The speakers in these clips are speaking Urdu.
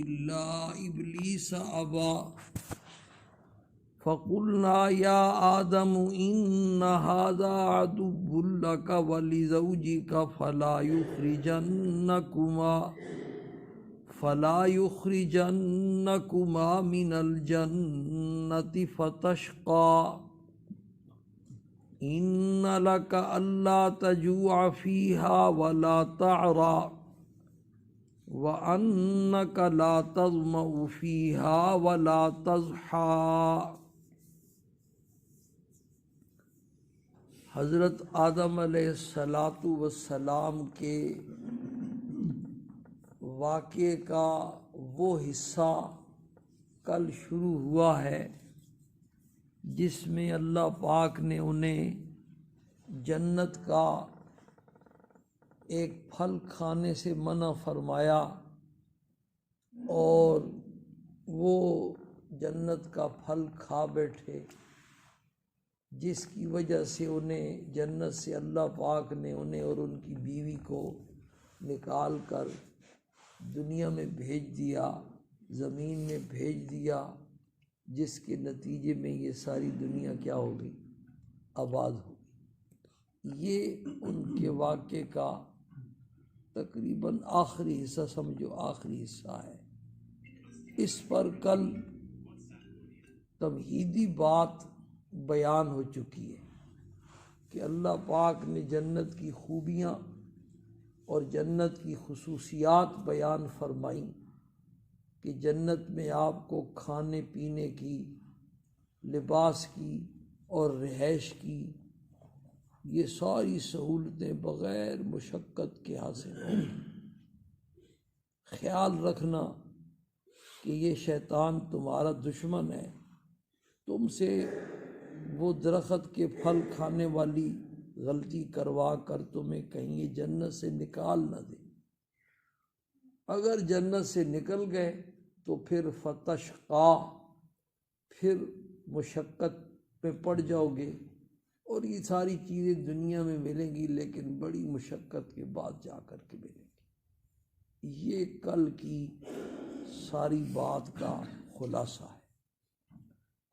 إلا إبليس أبى فقلنا يا آدم إن هذا عدو لك ولزوجك فلا يخرجنكما من الجنة فتشقى إن لك ألا تجوع فيها ولا تعرى وأنك لا تظمأ فيها ولا تضحى۔ حضرت آدم علیہ السلام کے واقعے کا وہ حصہ کل شروع ہوا ہے جس میں اللہ پاک نے انہیں جنت کا ایک پھل کھانے سے منع فرمایا اور وہ جنت کا پھل کھا بیٹھے، جس کی وجہ سے انہیں جنت سے اللہ پاک نے انہیں اور ان کی بیوی کو نکال کر دنیا میں بھیج دیا، زمین میں بھیج دیا، جس کے نتیجے میں یہ ساری دنیا کیا ہوگی؟ آباد ہوگی۔ یہ ان کے واقعے کا تقریباً آخری حصہ سمجھو، آخری حصہ ہے۔ اس پر کل تمہیدی بات بیان ہو چکی ہے کہ اللہ پاک نے جنت کی خوبیاں اور جنت کی خصوصیات بیان فرمائیں کہ جنت میں آپ کو کھانے پینے کی، لباس کی اور رہائش کی یہ ساری سہولتیں بغیر مشقت کے حاصل ہوں گی۔ خیال رکھنا کہ یہ شیطان تمہارا دشمن ہے، تم سے وہ درخت کے پھل کھانے والی غلطی کروا کر تمہیں کہیں یہ جنت سے نکال نہ دے۔ اگر جنت سے نکل گئے تو پھر فتشقا، پھر مشقت پہ پڑ جاؤ گے، اور یہ ساری چیزیں دنیا میں ملیں گی لیکن بڑی مشقت کے بعد جا کر کے ملیں گی۔ یہ کل کی ساری بات کا خلاصہ ہے۔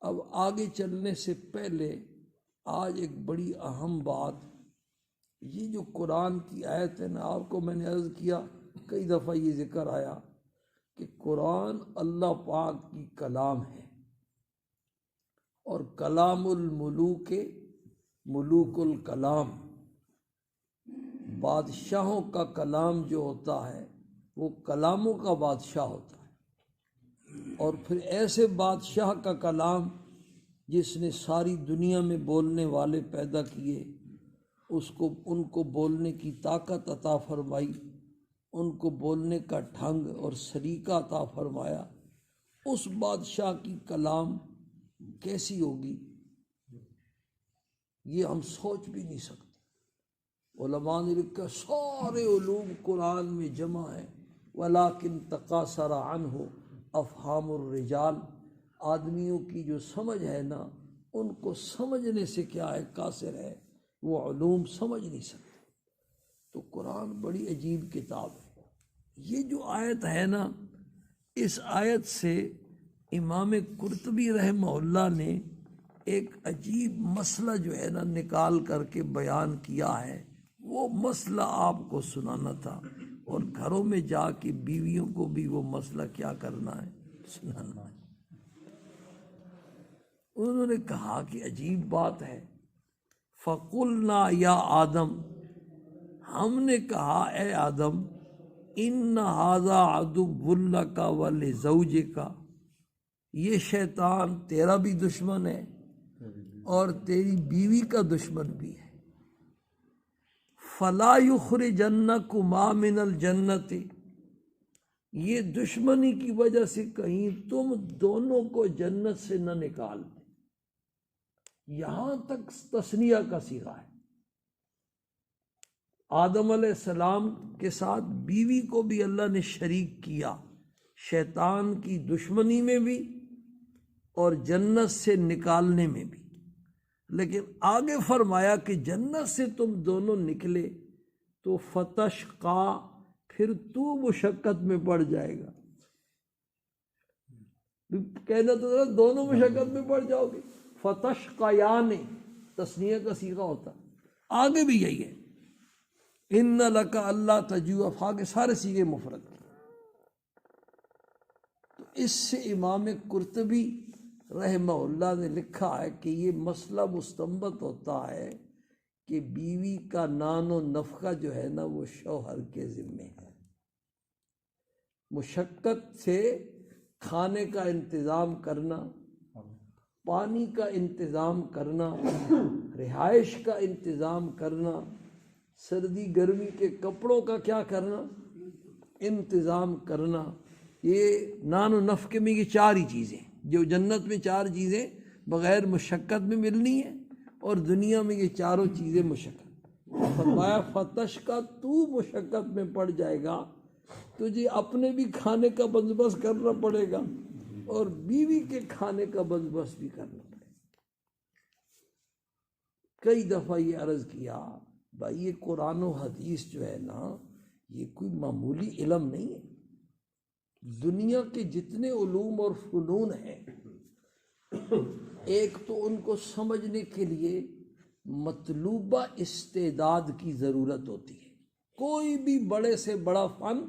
اب آگے چلنے سے پہلے آج ایک بڑی اہم بات، یہ جو قرآن کی آیت ہے نا، آپ کو میں نے عرض کیا کئی دفعہ یہ ذکر آیا کہ قرآن اللہ پاک کی کلام ہے، اور کلام الملوک ملوک الکلام، بادشاہوں کا کلام جو ہوتا ہے وہ کلاموں کا بادشاہ ہوتا ہے، اور پھر ایسے بادشاہ کا کلام جس نے ساری دنیا میں بولنے والے پیدا کیے، ان کو بولنے کی طاقت عطا فرمائی، ان کو بولنے کا ڈھنگ اور سلیقہ عطا فرمایا، اس بادشاہ کی کلام کیسی ہوگی یہ ہم سوچ بھی نہیں سکتے۔ علماء نے لکھا سارے علوم قرآن میں جمع ہیں، ولیکن تقاصر عنہ افہام الرجال، آدمیوں کی جو سمجھ ہے نا، ان کو سمجھنے سے کیا ہے، قاصر ہے، وہ علوم سمجھ نہیں سکتے۔ تو قرآن بڑی عجیب کتاب ہے۔ یہ جو آیت ہے نا، اس آیت سے امام قرطبی رحمہ اللہ نے ایک عجیب مسئلہ جو ہے نا نکال کر کے بیان کیا ہے، وہ مسئلہ آپ کو سنانا تھا، اور گھروں میں جا کے بیویوں کو بھی وہ مسئلہ کیا کرنا ہے، سنانا ہے۔ انہوں نے کہا کہ عجیب بات ہے، فَقُلْنَا يَا آدم، ہم نے کہا اے آدم، إِنَّ هَذَا عَدُوٌّ لَكَ وَلِزَوْجِكَ، یہ شیطان تیرا بھی دشمن ہے اور تیری بیوی کا دشمن بھی ہے۔ فَلَا يُخْرِجَنَّكُمَا مِنَ الْجَنَّةِ، یہ دشمنی کی وجہ سے کہیں تم دونوں کو جنت سے نہ نکال دے۔ یہاں تک تثنیہ کا صیغہ ہے، آدم علیہ السلام کے ساتھ بیوی کو بھی اللہ نے شریک کیا، شیطان کی دشمنی میں بھی اور جنت سے نکالنے میں بھی، لیکن آگے فرمایا کہ جنت سے تم دونوں نکلے تو فتشقا، پھر تو مشقت میں پڑ جائے گا، کہنا تو دونوں مشقت میں پڑ جاؤ گے. فتشقیان تثنیہ کا صیغہ ہوتا، آگے بھی یہی ہے. ان لک اللہ تجوع، افا کے سارے صیغے مفرد. تو اس سے امام قرطبی رحمہ اللہ نے لکھا ہے کہ یہ مسئلہ مستنبط ہوتا ہے کہ بیوی کا نان و نفقہ جو ہے نا وہ شوہر کے ذمے ہے. مشقت سے کھانے کا انتظام کرنا، پانی کا انتظام کرنا، رہائش کا انتظام کرنا، سردی گرمی کے کپڑوں کا کیا کرنا، انتظام کرنا، یہ نان و نفقے میں یہ چار ہی چیزیں جو جنت میں چار چیزیں بغیر مشقت میں ملنی ہیں، اور دنیا میں یہ چاروں چیزیں مشقت. فرمایا فتش کا تو مشقت میں پڑ جائے گا، تجھے اپنے بھی کھانے کا بندوبست کرنا پڑے گا اور بیوی کے کھانے کا بندوبست بھی کرنا پڑے گا. کئی دفعہ یہ عرض کیا بھائی یہ قرآن و حدیث جو ہے نا یہ کوئی معمولی علم نہیں ہے. دنیا کے جتنے علوم اور فنون ہیں ایک تو ان کو سمجھنے کے لیے مطلوبہ استعداد کی ضرورت ہوتی ہے. کوئی بھی بڑے سے بڑا فن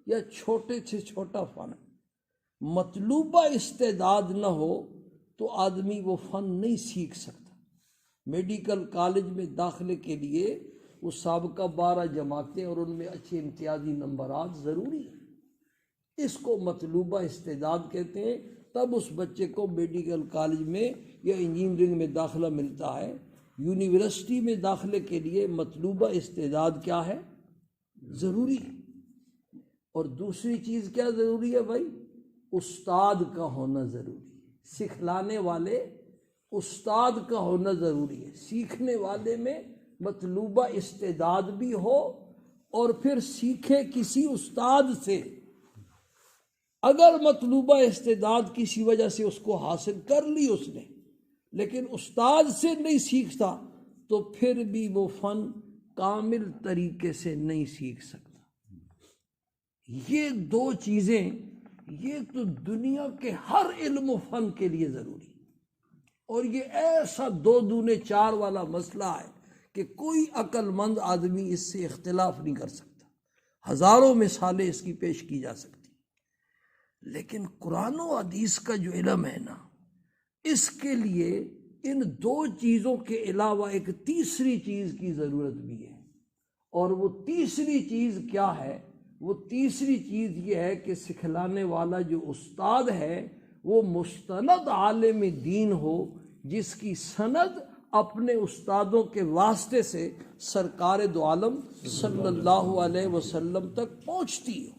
یا چھوٹے سے چھوٹا فن مطلوبہ استعداد نہ ہو تو آدمی وہ فن نہیں سیکھ سکتا. میڈیکل کالج میں داخلے کے لیے وہ سابقہ 12 جماعتیں اور ان میں اچھے امتیازی نمبرات ضروری ہیں. اس کو مطلوبہ استعداد کہتے ہیں. تب اس بچے کو میڈیکل کالج میں یا انجینئرنگ میں داخلہ ملتا ہے. یونیورسٹی میں داخلے کے لیے مطلوبہ استعداد کیا ہے؟ ضروری ہے. اور دوسری چیز کیا ضروری ہے بھائی؟ استاد کا ہونا ضروری ہے. سکھلانے والے استاد کا ہونا ضروری ہے. سیکھنے والے میں مطلوبہ استعداد بھی ہو اور پھر سیکھے کسی استاد سے. اگر مطلوبہ استعداد کسی وجہ سے اس کو حاصل کر لی اس نے لیکن استاد سے نہیں سیکھتا تو پھر بھی وہ فن کامل طریقے سے نہیں سیکھ سکتا. یہ دو چیزیں یہ تو دنیا کے ہر علم و فن کے لیے ضروری، اور یہ ایسا 2 دونے 4 والا مسئلہ ہے کہ کوئی عقل مند آدمی اس سے اختلاف نہیں کر سکتا. ہزاروں مثالیں اس کی پیش کی جا سکتی. لیکن قرآن و حدیث کا جو علم ہے نا اس کے لیے ان 2 چیزوں کے علاوہ ایک تیسری چیز کی ضرورت بھی ہے. اور وہ تیسری چیز کیا ہے؟ وہ تیسری چیز یہ ہے کہ سکھلانے والا جو استاد ہے وہ مستند عالم دین ہو جس کی سند اپنے استادوں کے واسطے سے سرکار دو عالم صلی اللہ علیہ وسلم تک پہنچتی ہو.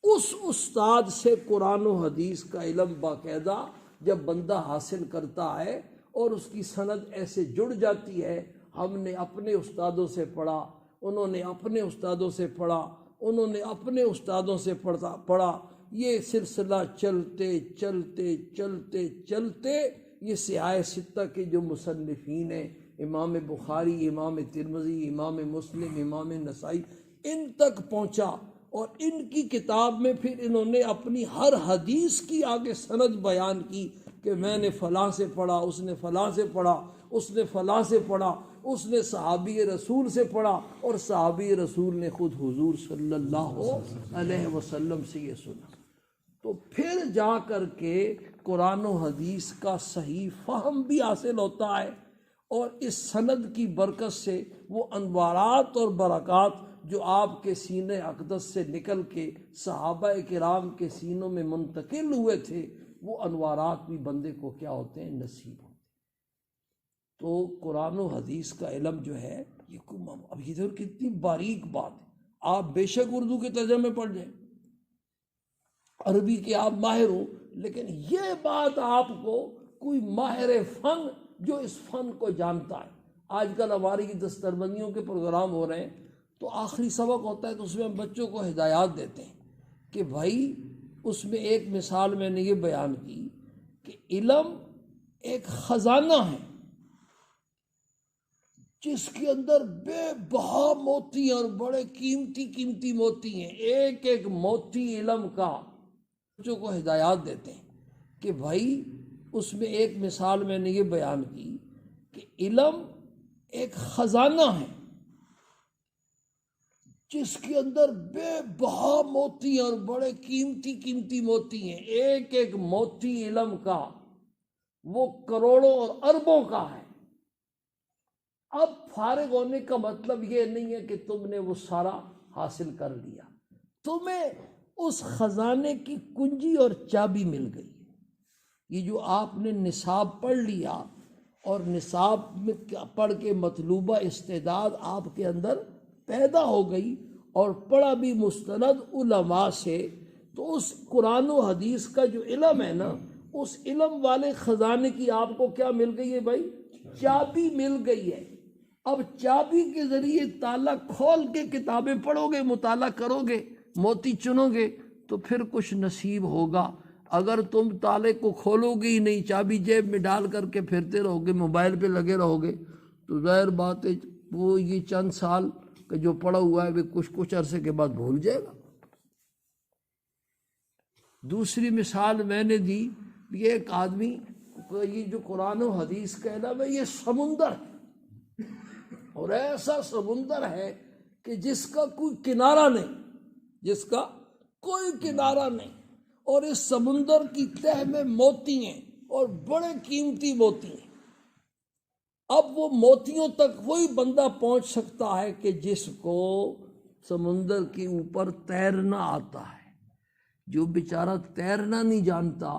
اس استاد سے قرآن و حدیث کا علم باقاعدہ جب بندہ حاصل کرتا ہے اور اس کی سند ایسے جڑ جاتی ہے، ہم نے اپنے استادوں سے پڑھا، انہوں نے اپنے استادوں سے پڑھا، انہوں نے اپنے استادوں سے پڑھا، یہ سلسلہ چلتے چلتے چلتے چلتے یہ سیاہ ستہ کے جو مصنفین ہیں، امام بخاری، امام ترمذی، امام مسلم، امام نسائی، ان تک پہنچا. اور ان کی کتاب میں پھر انہوں نے اپنی ہر حدیث کی آگے سند بیان کی کہ میں نے فلاں سے پڑھا، اس نے فلاں سے پڑھا، اس نے فلاں سے پڑھا، اس نے صحابی رسول سے پڑھا، اور صحابی رسول نے خود حضور صلی اللہ علیہ وسلم سے یہ سنا. تو پھر جا کر کے قرآن و حدیث کا صحیح فہم بھی حاصل ہوتا ہے، اور اس سند کی برکت سے وہ انوارات اور برکات جو آپ کے سینے اقدس سے نکل کے صحابہ کرام کے سینوں میں منتقل ہوئے تھے وہ انوارات بھی بندے کو کیا ہوتے ہیں؟ نصیب ہوتے ہیں. تو قرآن و حدیث کا علم جو ہے یہ اب یہ کتنی باریک بات ہے. آپ بے شک اردو کے ترجمے پڑھ جائیں، عربی کے آپ ماہر ہو، لیکن یہ بات آپ کو کوئی ماہر فن جو اس فن کو جانتا ہے. آج کل ہماری دستربندیوں کے پروگرام ہو رہے ہیں تو آخری سبق ہوتا ہے تو اس میں ہم بچوں کو ہدایات دیتے ہیں کہ بھائی اس میں ایک مثال میں نے یہ بیان کی کہ علم ایک خزانہ ہے جس کے اندر بے بہا موتی اور بڑے قیمتی قیمتی موتی ہیں. ایک ایک موتی علم کا بچوں کو ہدایات دیتے ہیں کہ بھائی اس میں ایک مثال میں نے یہ بیان کی کہ علم ایک خزانہ ہے جس کے اندر بے بہا موتی ہیں اور بڑے قیمتی موتی ہیں. ایک ایک موتی علم کا وہ کروڑوں اور اربوں کا ہے. اب فارغ ہونے کا مطلب یہ نہیں ہے کہ تم نے وہ سارا حاصل کر لیا، تمہیں اس خزانے کی کنجی اور چابی مل گئی. یہ جو آپ نے نصاب پڑھ لیا اور نصاب میں پڑھ کے مطلوبہ استعداد آپ کے اندر پیدا ہو گئی اور پڑھا بھی مستند علماء سے، تو اس قرآن و حدیث کا جو علم ہے نا، اس علم والے خزانے کی آپ کو کیا مل گئی ہے بھائی؟ چابی مل گئی ہے. اب چابی کے ذریعے تالا کھول کے کتابیں پڑھو گے، مطالعہ کرو گے، موتی چنو گے تو پھر کچھ نصیب ہوگا. اگر تم تالے کو کھولو گے ہی نہیں، چابی جیب میں ڈال کر کے پھرتے رہو گے، موبائل پہ لگے رہو گے، تو ظاہر بات ہے وہ یہ چند سال کہ جو پڑا ہوا ہے وہ کچھ عرصے کے بعد بھول جائے گا. دوسری مثال میں نے دی، یہ ایک آدمی، یہ جو قرآن و حدیث کا علم ہے یہ سمندر ہے، اور ایسا سمندر ہے کہ جس کا کوئی کنارہ نہیں، جس کا کوئی کنارہ نہیں، اور اس سمندر کی تہ میں موتی ہیں اور بڑے قیمتی موتی ہیں. اب وہ موتیوں تک وہی بندہ پہنچ سکتا ہے کہ جس کو سمندر کے اوپر تیرنا آتا ہے. جو بیچارہ تیرنا نہیں جانتا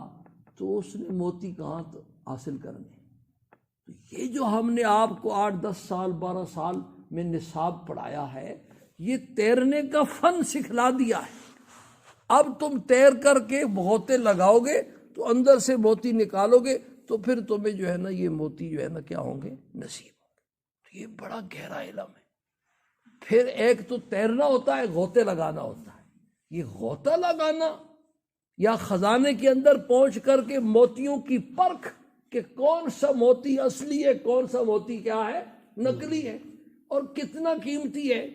تو اس نے موتی کہاں حاصل کرنے. تو یہ جو ہم نے آپ کو 8-10 سال 12 سال میں نصاب پڑھایا ہے، یہ تیرنے کا فن سکھلا دیا ہے. اب تم تیر کر کے بہوتے لگاؤ گے تو اندر سے موتی نکالو گے تو پھر تمہیں جو ہے نا یہ موتی جو ہے نا کیا ہوں گے؟ نصیب ہوں گے. تو یہ بڑا گہرا علم ہے. پھر ایک تو تیرنا ہوتا ہے، غوطے لگانا ہوتا ہے. یہ غوطہ لگانا یا خزانے کے اندر پہنچ کر کے موتیوں کی پرکھ کہ کون سا موتی اصلی ہے، کون سا موتی کیا ہے؟ نقلی ہے، اور کتنا قیمتی ہے،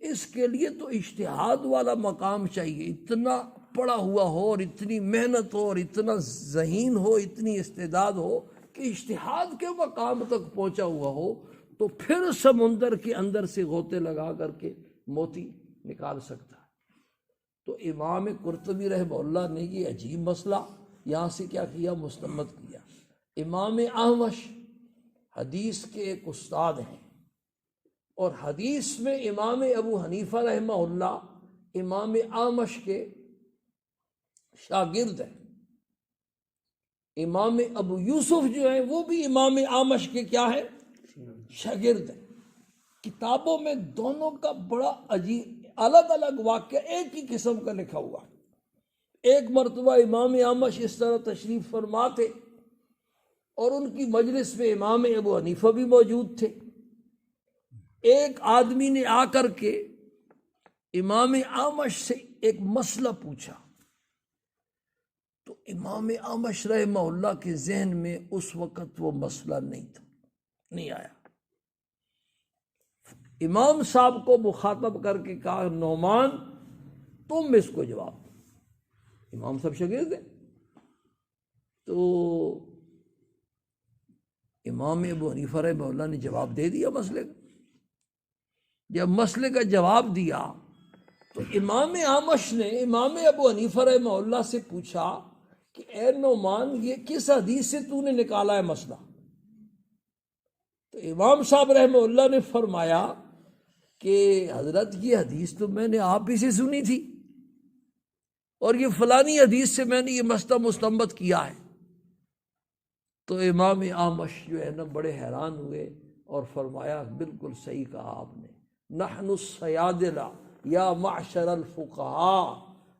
اس کے لیے تو اجتہاد والا مقام چاہیے. اتنا پڑا ہوا ہو اور اتنی محنت ہو اور اتنا ذہین ہو، اتنی استعداد ہو کہ اجتہاد کے مقام تک پہنچا ہوا ہو، تو پھر سمندر کے اندر سے غوطے لگا کر کے موتی نکال سکتا ہے. تو امام قرطبی رحمہ اللہ نے یہ عجیب مسئلہ یہاں سے کیا کیا؟ مستمد کیا. امام احمش حدیث کے ایک استاد ہیں، اور حدیث میں امام ابو حنیفہ رحمہ اللہ امام احمش کے شاگرد ہیں. امام ابو یوسف جو ہیں وہ بھی امام احمش کے کیا ہیں؟ شاگرد ہیں. کتابوں میں دونوں کا بڑا عجیب الگ الگ واقعہ ایک ہی قسم کا لکھا ہوا ہے. ایک مرتبہ امام احمش اس طرح تشریف فرما تھے اور ان کی مجلس میں امام ابو حنیفہ بھی موجود تھے. ایک آدمی نے آ کر کے امام احمش سے ایک مسئلہ پوچھا، تو امام احمش رحمہ اللہ کے ذہن میں اس وقت وہ مسئلہ نہیں آیا. امام صاحب کو مخاطب کر کے کہا، نعمان تم اس کو جواب دو. امام صاحب شاگرد ہیں. تو امام ابو حنیفہ رحمہ اللہ نے جواب دے دیا مسئلے کا. جب مسئلے کا جواب دیا تو امام احمش نے امام ابو حنیفہ رحمہ اللہ سے پوچھا کہ اے نعمان یہ کس حدیث سے تو نے نکالا ہے مسئلہ؟ تو امام صاحب رحمہ اللہ نے فرمایا کہ حضرت یہ حدیث تو میں نے آپ ہی سے سنی تھی، اور یہ فلانی حدیث سے میں نے یہ مسئلہ مستنبط کیا ہے. تو امام احمش جو ہے نا بڑے حیران ہوئے اور فرمایا بالکل صحیح کہا آپ نے. نحن الصیادلہ یا معشر الفقہاء،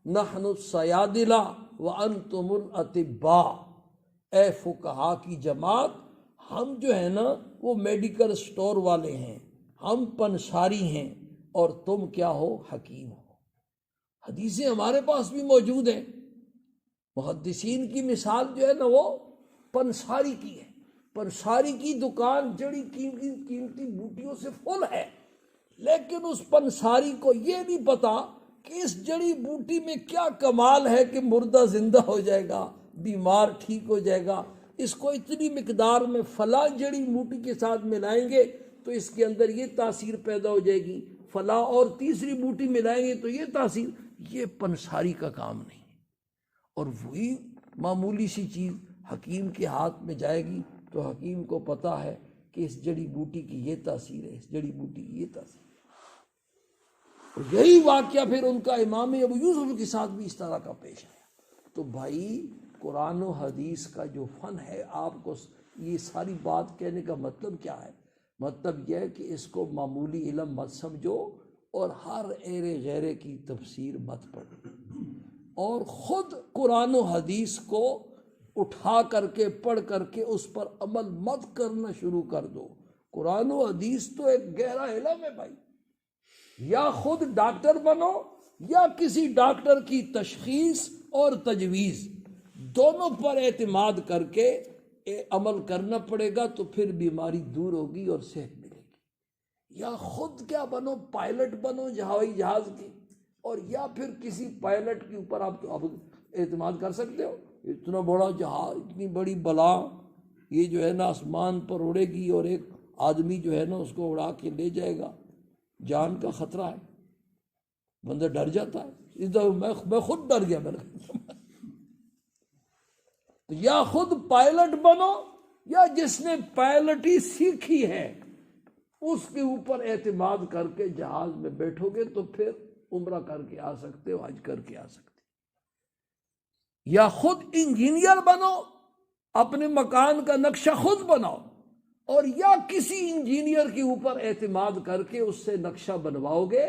نحن الصیادلہ وانتم الاطباء. اے فقہاء کی جماعت، ہم جو ہے نا وہ میڈیکل سٹور والے ہیں، ہم پنساری ہیں، اور تم کیا ہو؟ حکیم ہو. حدیثیں ہمارے پاس بھی موجود ہیں. محدثین کی مثال جو ہے نا وہ پنساری کی ہے. پنساری کی دکان جڑی قیمتی بوٹیوں سے فل ہے، لیکن اس پنساری کو یہ نہیں پتا کہ اس جڑی بوٹی میں کیا کمال ہے کہ مردہ زندہ ہو جائے گا، بیمار ٹھیک ہو جائے گا، اس کو اتنی مقدار میں فلاں جڑی بوٹی کے ساتھ ملائیں گے تو اس کے اندر یہ تاثیر پیدا ہو جائے گی، فلاں اور تیسری بوٹی ملائیں گے تو یہ تاثیر، یہ پنساری کا کام نہیں ہے۔ اور وہی معمولی سی چیز حکیم کے ہاتھ میں جائے گی تو حکیم کو پتہ ہے کہ اس جڑی بوٹی کی یہ تاثیر ہے، اس جڑی بوٹی کی یہ تاثیر ہے۔ اور یہی واقعہ پھر ان کا امام ابو یوسف کے ساتھ بھی اس طرح کا پیش آیا۔ تو بھائی قرآن و حدیث کا جو فن ہے، آپ کو یہ ساری بات کہنے کا مطلب کیا ہے؟ مطلب یہ ہے کہ اس کو معمولی علم مت سمجھو اور ہر ایرے غیرے کی تفسیر مت پڑھو، اور خود قرآن و حدیث کو اٹھا کر کے پڑھ کر کے اس پر عمل مت کرنا شروع کر دو۔ قرآن و حدیث تو ایک گہرا علم ہے بھائی، یا خود ڈاکٹر بنو یا کسی ڈاکٹر کی تشخیص اور تجویز دونوں پر اعتماد کر کے عمل کرنا پڑے گا، تو پھر بیماری دور ہوگی اور صحت ملے گی۔ یا خود کیا بنو، پائلٹ بنو ہوائی جہاز کی، اور یا پھر کسی پائلٹ کے اوپر آپ اب اعتماد کر سکتے ہو؟ اتنا بڑا جہاز، اتنی بڑی بلا، یہ جو ہے نا آسمان پر اڑے گی اور ایک آدمی جو ہے نا اس کو اڑا کے لے جائے گا، جان کا خطرہ ہے، بندہ ڈر جاتا ہے۔ میں خود ڈر گیا، میں تو یا خود پائلٹ بنو یا جس نے پائلٹی سیکھی ہے اس کے اوپر اعتماد کر کے جہاز میں بیٹھو گے تو پھر عمرہ کر کے آ سکتے ہو، حج کر کے آ سکتے ہو۔ یا خود انجینئر بنو، اپنے مکان کا نقشہ خود بناؤ، اور یا کسی انجینئر کے اوپر اعتماد کر کے اس سے نقشہ بنواؤ گے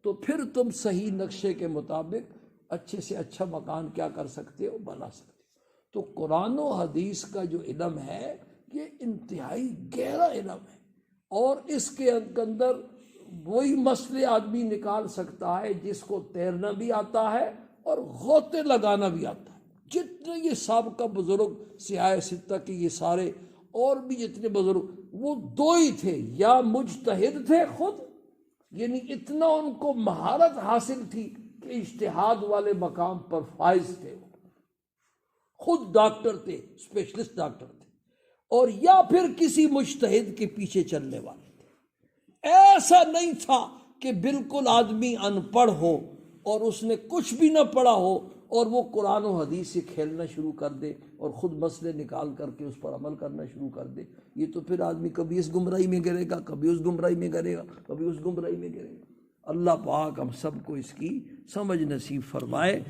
تو پھر تم صحیح نقشے کے مطابق اچھے سے اچھا مکان کیا کر سکتے ہو، بنا سکتے ہو۔ تو قرآن و حدیث کا جو علم ہے یہ انتہائی گہرا علم ہے، اور اس کے اندر وہی مسئلے آدمی نکال سکتا ہے جس کو تیرنا بھی آتا ہے اور غوطے لگانا بھی آتا ہے۔ جتنے یہ سابقہ بزرگ سیاہ ستہ کے یہ سارے اور بھی جتنے بزرگ، وہ دو ہی تھے، یا مجتہد تھے خود، یعنی اتنا ان کو مہارت حاصل تھی کہ اجتہاد والے مقام پر فائز تھے، خود ڈاکٹر تھے، اسپیشلسٹ ڈاکٹر تھے، اور یا پھر کسی مجتہد کے پیچھے چلنے والے تھے۔ ایسا نہیں تھا کہ بالکل آدمی ان پڑھ ہو اور اس نے کچھ بھی نہ پڑھا ہو اور وہ قرآن و حدیث سے کھیلنا شروع کر دے اور خود مسئلے نکال کر کے اس پر عمل کرنا شروع کر دے۔ یہ تو پھر آدمی کبھی اس گمراہی میں گرے گا، کبھی اس گمراہی میں گرے گا، کبھی اس گمراہی میں گرے گا۔ اللہ پاک ہم سب کو اس کی سمجھ نصیب فرمائے۔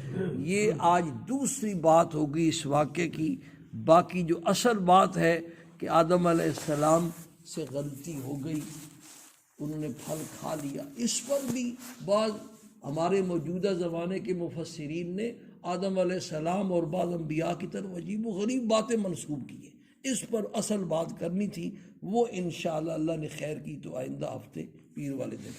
یہ آج دوسری بات ہوگی اس واقعے کی۔ باقی جو اصل بات ہے کہ آدم علیہ السلام سے غلطی ہو گئی، انہوں نے پھل کھا لیا، اس پر بھی بعض ہمارے موجودہ زمانے کے مفسرین نے آدم علیہ السلام اور بعض انبیاء کی طرف عجیب و غریب باتیں منسوب کی ہیں۔ اس پر اصل بات کرنی تھی، وہ انشاءاللہ اللہ نے خیر کی تو آئندہ ہفتے پیر والے دن